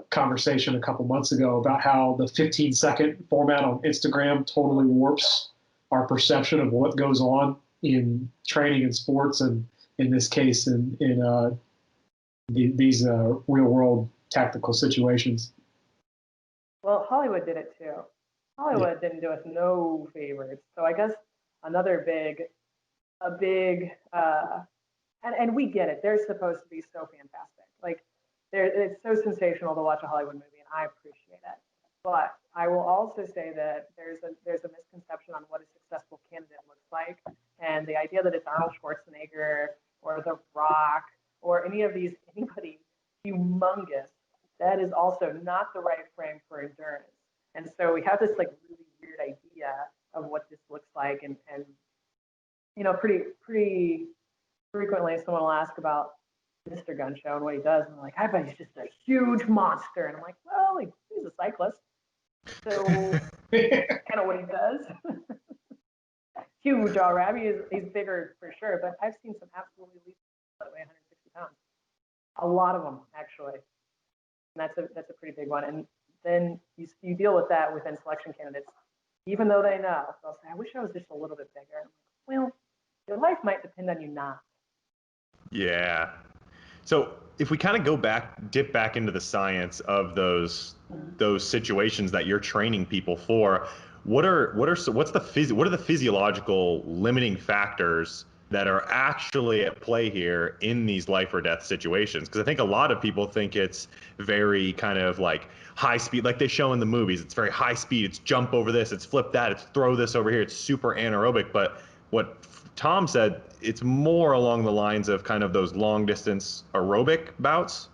conversation a couple months ago about how the 15-second format on Instagram totally warps our perception of what goes on in training and sports, and in this case in these real world tactical situations. Well, Hollywood did it too. Hollywood didn't do us no favors. So I guess another and we get it. They're supposed to be so fantastic. Like, it's so sensational to watch a Hollywood movie, and I appreciate it. But I will also say that there's a misconception on what a successful candidate looks like, and the idea that it's Arnold Schwarzenegger or The Rock or anybody humongous, that is also not the right frame for endurance. And so we have this like really weird idea of what this looks like, and pretty frequently someone will ask about Mr. Gunshow and what he does, and I'm like, I bet he's just a huge monster. And I'm like, well, he's a cyclist, so kind of what he does. Huge, all right. He's bigger for sure, but I've seen some absolutely elite that weigh 160 pounds. A lot of them, actually. And that's a pretty big one. And then you deal with that within selection candidates, even though they know. They'll say, I wish I was just a little bit bigger. I'm like, well, your life might depend on you not. Yeah. So if we kind of dip back into the science of those situations that you're training people for, what are the physiological limiting factors that are actually at play here in these life or death situations? Because I think a lot of people think it's very kind of like high speed, like they show in the movies. It's very high speed. It's jump over this, it's flip that, it's throw this over here. It's super anaerobic. But what Tom said, it's more along the lines of kind of those long distance aerobic bouts.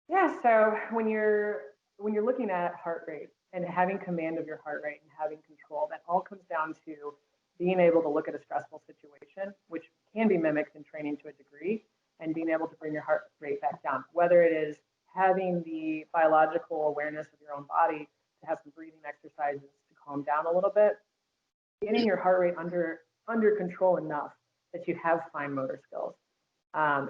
Yeah. So when you're looking at heart rate and having command of your heart rate and having control, that all comes down to being able to look at a stressful situation, which can be mimicked in training to a degree, and being able to bring your heart rate back down, whether it is having the biological awareness of your own body to have some breathing exercises to calm down a little bit, getting your heart rate under control enough that you have fine motor skills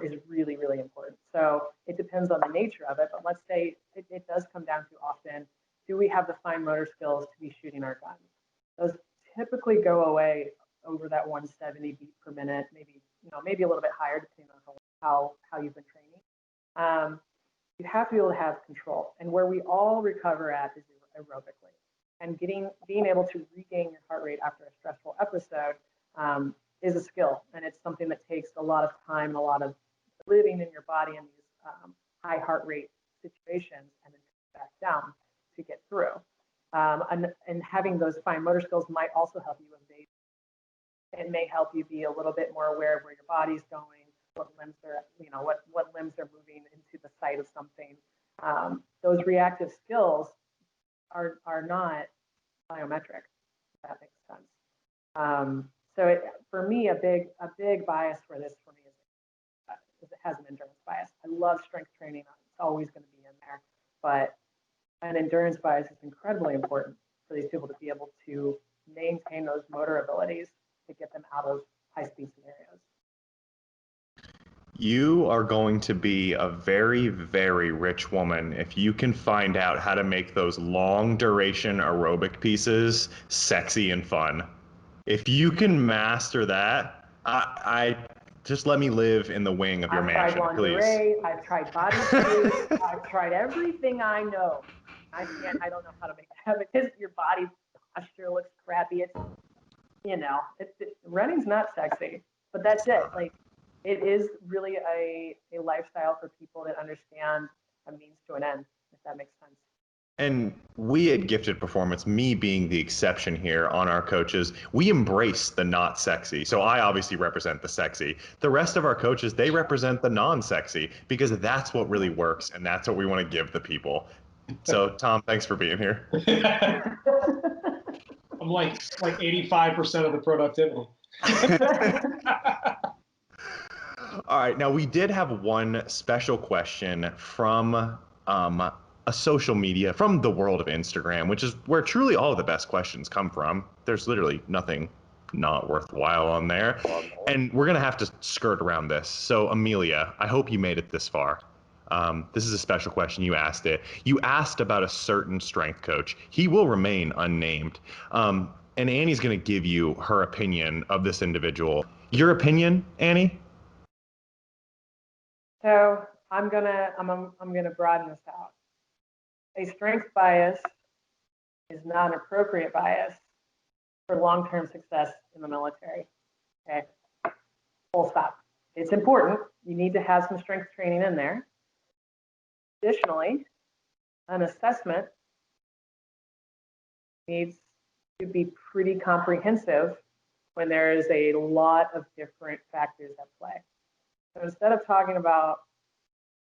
is really, really important. So it depends on the nature of it, but let's say it does come down to often, do we have the fine motor skills to be shooting our guns? Those typically go away over that 170 beat per minute, maybe a little bit higher depending on how you've been training. You have to be able to have control, and where we all recover at is aerobically. And being able to regain your heart rate after a stressful episode is a skill, and it's something that takes a lot of time and a lot of living in your body in these high heart rate situations, and then back down to get through. And having those fine motor skills might also help you evade. It may help you be a little bit more aware of where your body's going, what limbs are, what limbs are moving into the site of something. Those reactive skills are not biometric, if that makes sense. So for me, a big bias for this for me is it has an endurance bias. I love strength training. It's always going to be in there, but an endurance bias is incredibly important for these people to be able to maintain those motor abilities to get them out of high-speed scenarios. You are going to be a very, very rich woman if you can find out how to make those long duration aerobic pieces sexy and fun. If you can master that, I just let me live in the wing of your mansion, I've tried please. lingerie, I've tried bodysuits, I've tried everything I know. I don't know how to make that because your body posture looks crappy. Running's not sexy, but that's it. Like, it is really a lifestyle for people that understand a means to an end, if that makes sense. And we at Gifted Performance, me being the exception here on our coaches, we embrace the not sexy. So I obviously represent the sexy. The rest of our coaches, they represent the non-sexy because that's what really works and that's what we want to give the people. So Tom, thanks for being here. I'm like 85% of the productivity. All right, now we did have one special question from a social media, from the world of Instagram, which is where truly all of the best questions come from. There's literally nothing not worthwhile on there. And we're going to have to skirt around this. So Amelia, I hope you made it this far. This is a special question. You asked it. You asked about a certain strength coach. He will remain unnamed. And Annie's going to give you her opinion of this individual. Your opinion, Annie? So I'm gonna broaden this out. A strength bias is not an appropriate bias for long-term success in the military. Okay, full stop. It's important. You need to have some strength training in there. Additionally, an assessment needs to be pretty comprehensive when there is a lot of different factors at play. So instead of talking about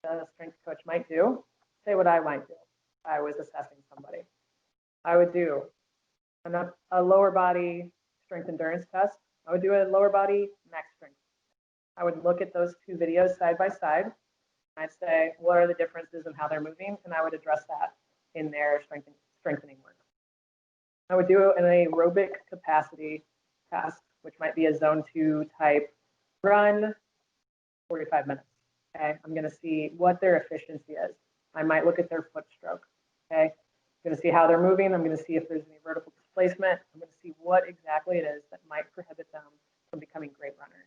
what a strength coach might do, say what I might do if I was assessing somebody. I would do a lower body strength endurance test. I would do a lower body max strength. I would look at those two videos side by side. I'd say, what are the differences in how they're moving? And I would address that in their strengthening work. I would do an aerobic capacity test, which might be a zone 2 type run, 45 minutes. Okay, I'm going to see what their efficiency is. I might look at their foot stroke. Okay, I'm going to see how they're moving. I'm going to see if there's any vertical displacement. I'm going to see what exactly it is that might prohibit them from becoming great runners.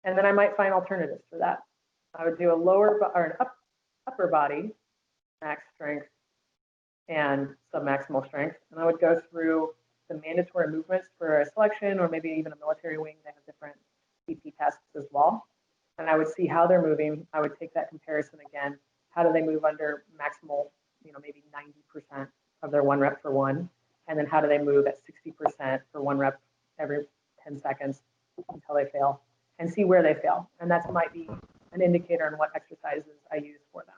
And then I might find alternatives for that. I would do a upper body max strength and submaximal strength, and I would go through the mandatory movements for a selection or maybe even a military wing. They have different PT tests as well. And I would see how they're moving. I would take that comparison again. How do they move under maximal, maybe 90% of their 1 rep for one? And then how do they move at 60% for 1 rep every 10 seconds until they fail, and see where they fail. And that might be an indicator on what exercises I use for them.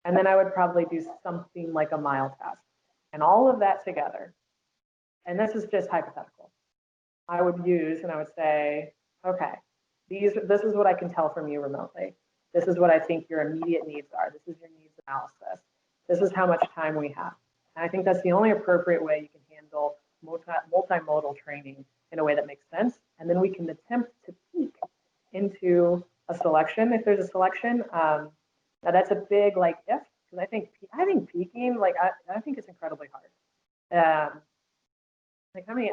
And then I would probably do something like a mile test. And all of that together, and this is just hypothetical, I would use and I would say, okay, This is what I can tell from you remotely. This is what I think your immediate needs are. This is your needs analysis. This is how much time we have. And I think that's the only appropriate way you can handle multimodal training in a way that makes sense. And then we can attempt to peek into a selection if there's a selection. Now that's a big like if, because I think peaking, like I think it's incredibly hard. Like how many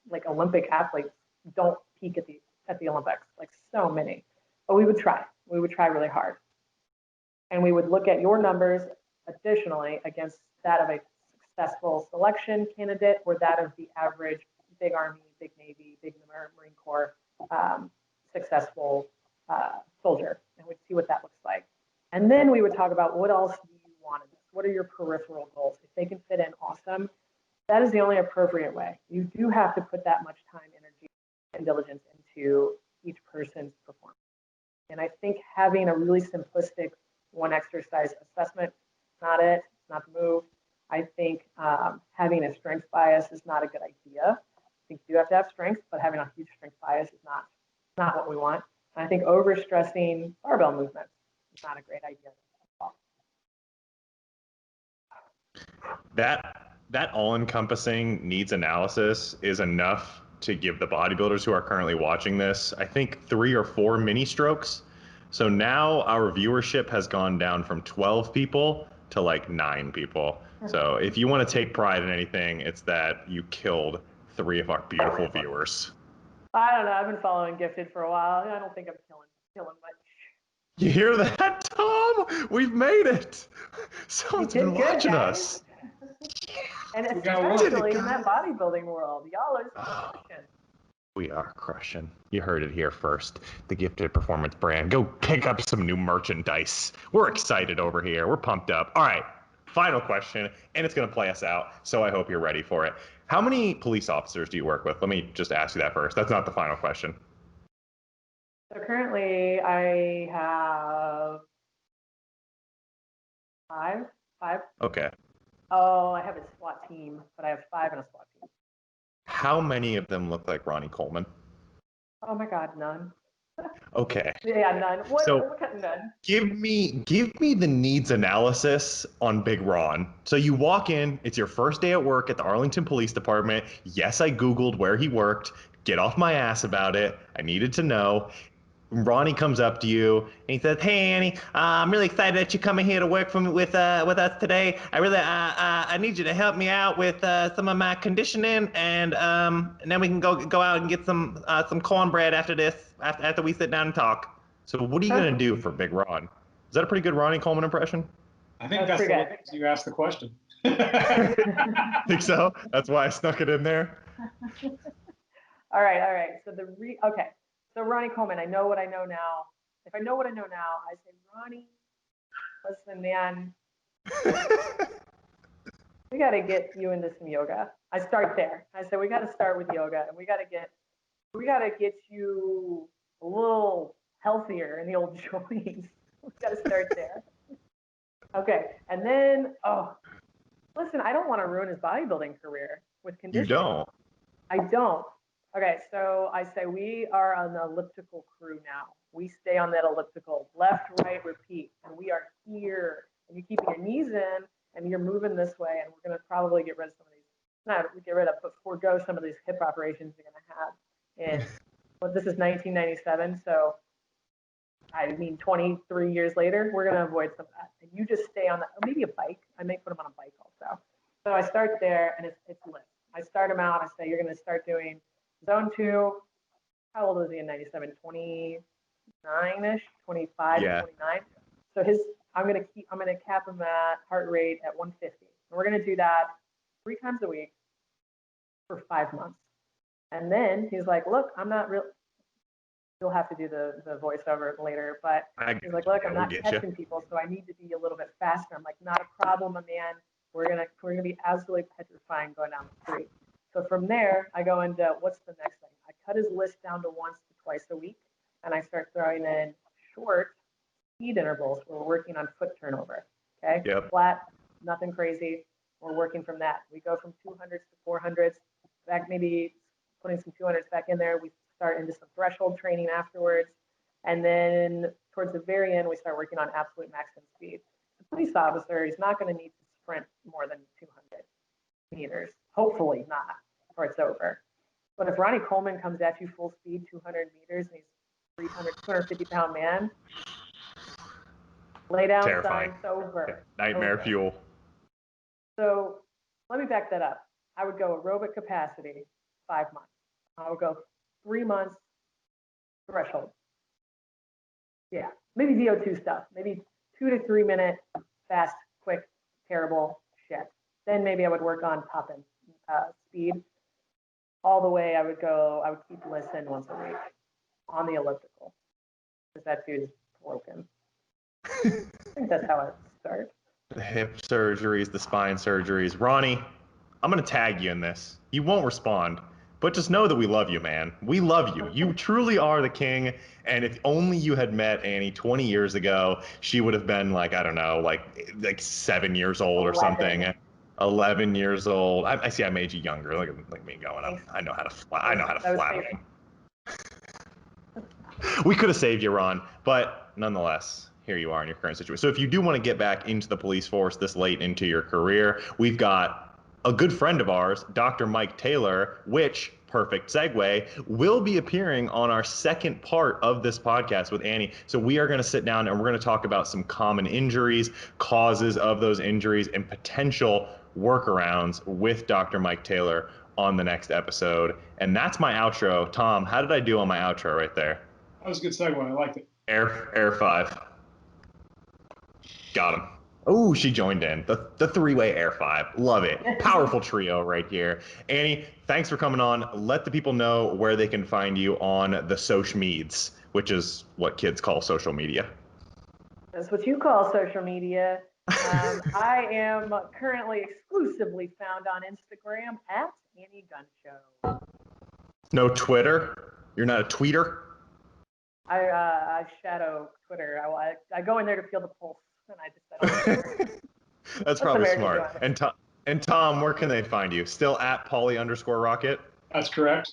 like Olympic athletes don't peak at the Olympics? Like so many. But we would try. We would try really hard. And we would look at your numbers additionally against that of a successful selection candidate or that of the average big Army, big Navy, big Marine Corps successful soldier. And we'd see what that looks like. And then we would talk about what else do you want in this? What are your peripheral goals? If they can fit in, awesome. That is the only appropriate way. You do have to put that much time, energy, and diligence into each person's performance. And I think having a really simplistic one exercise assessment is not it. It's not the move. I think having a strength bias is not a good idea. I think you do have to have strength, but having a huge strength bias is not what we want. And I think overstressing barbell movements is not a great idea at all. That all-encompassing needs analysis is enough to give the bodybuilders who are currently watching this, I think 3 or 4 mini strokes. So now our viewership has gone down from 12 people to like 9 people. So if you want to take pride in anything, it's that you killed 3 of our beautiful viewers. I don't know. I've been following Gifted for a while. I don't think I'm killing much. You hear that, Tom? We've made it. Someone's been watching us. And especially in that bodybuilding world, y'all are crushing. We are crushing. You heard it here first. The Gifted Performance brand. Go pick up some new merchandise. We're excited over here. We're pumped up. All right, final question, and it's going to play us out, so I hope you're ready for it. How many police officers do you work with? Let me just ask you that first. That's not the final question. So currently I have 5. Okay. Oh, I have a SWAT team, but I have 5 in a SWAT team. How many of them look like Ronnie Coleman? Oh my God, none. Okay. Yeah, none. What kind of none? Give me the needs analysis on Big Ron. So you walk in, it's your first day at work at the Arlington Police Department. Yes, I Googled where he worked. Get off my ass about it. I needed to know. Ronnie comes up to you and he says, "Hey Annie, I'm really excited that you're coming here to work with us today. I need you to help me out with some of my conditioning, and then we can go out and get some cornbread after this, after we sit down and talk." So what are you gonna do for Big Ron? Is that a pretty good Ronnie Coleman impression? I think that's the reason you asked the question. Think so? That's why I snuck it in there. All right. So okay. So Ronnie Coleman, I know what I know now. If I know what I know now, I say, Ronnie, listen, man, we got to get you into some yoga. I start there. I say, we got to start with yoga, and we got to get you a little healthier in the old joints. We got to start there. Okay. And then, listen, I don't want to ruin his bodybuilding career with conditioning. You don't. I don't. Okay, so I say we are on the elliptical crew now. We stay on that elliptical, left, right, repeat, and we are here. And you're keeping your knees in, and you're moving this way, and we're going to probably get rid of some of these, not get rid of, but forego some of these hip operations you're going to have. And well, this is 1997, so I mean, 23 years later, we're going to avoid some of that. And you just stay on that, or maybe a bike. I may put them on a bike also. So I start there, and it's lit. I start him out. I say, you're going to start doing Zone 2, how old was he in 97? 29-ish, 25, Yeah. 29. So I'm gonna cap him at heart rate at 150. And we're gonna do that 3 times a week for 5 months. And then he's like, look, I'm not real. You'll have to do the voiceover later, but he's like, look, I'm not catching people, so I need to be a little bit faster. I'm like, not a problem, my man. We're gonna be absolutely petrifying going down the street. So from there, I go into what's the next thing. I cut his list down to once to twice a week, and I start throwing in short speed intervals where we're working on foot turnover. Okay, Yep. Flat, nothing crazy. We're working from that. We go from 200s to 400s, back maybe putting some 200s back in there. We start into some threshold training afterwards. And then towards the very end, we start working on absolute maximum speed. The police officer is not going to need to sprint more than 200 meters. Hopefully not, before it's over. But if Ronnie Coleman comes at you full speed, 200 meters, and he's 250-pound man, lay down, Terrifying. son, it's over. Nightmare over. fuel. So let me back that up. I would go aerobic capacity, 5 months. I would go 3 months threshold. Yeah, maybe VO2 stuff, maybe 2 to 3 minute fast, quick, terrible shit. Then maybe I would work on popping speed. All the way I would keep listen once a week on the elliptical, because that dude's broken. I think that's how I start. The hip surgeries, the spine surgeries. Ronnie, I'm going to tag you in this. You won't respond, but just know that we love you, man. We love you. You truly are the king. And if only you had met Annie 20 years ago, she would have been like, I don't know, like 7 years old or 11. something. 11 years old. I see I made you younger. Look at me going. I know how to fly. I know how to flatter them. We could have saved you, Ron, but nonetheless, here you are in your current situation. So if you do want to get back into the police force this late into your career, we've got a good friend of ours, Dr. Mike Taylor, which, perfect segue, will be appearing on our second part of this podcast with Annie. So we are going to sit down and we're going to talk about some common injuries, causes of those injuries, and potential workarounds with Dr. Mike Taylor on the next episode. And that's my outro. Tom, how did I do on my outro right there? That was a good segue. I liked it. Air 5. Got him. Oh, she joined in. The three-way Air 5. Love it. Powerful trio right here. Annie, thanks for coming on. Let the people know where they can find you on the social meds, which is what kids call social media. That's what you call social media. I am currently exclusively found on Instagram at Annie Gunshow. No Twitter? You're not a tweeter? I shadow Twitter. I go in there to feel the pulse, and I don't. That's probably American smart. And Tom, where can they find you? Still at Polly_Rocket? That's correct.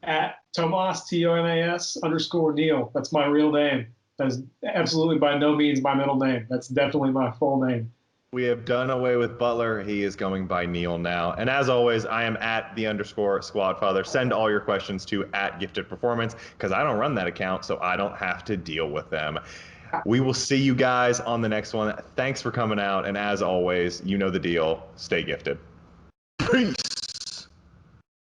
At Tomas, Tomas_Neil. That's my real name. That is absolutely by no means my middle name. That's definitely my full name. We have done away with Butler. He is going by Neil now. And as always, I am at _SquadFather. Send all your questions to @GiftedPerformance because I don't run that account, so I don't have to deal with them. We will see you guys on the next one. Thanks for coming out. And as always, you know the deal. Stay gifted. Peace.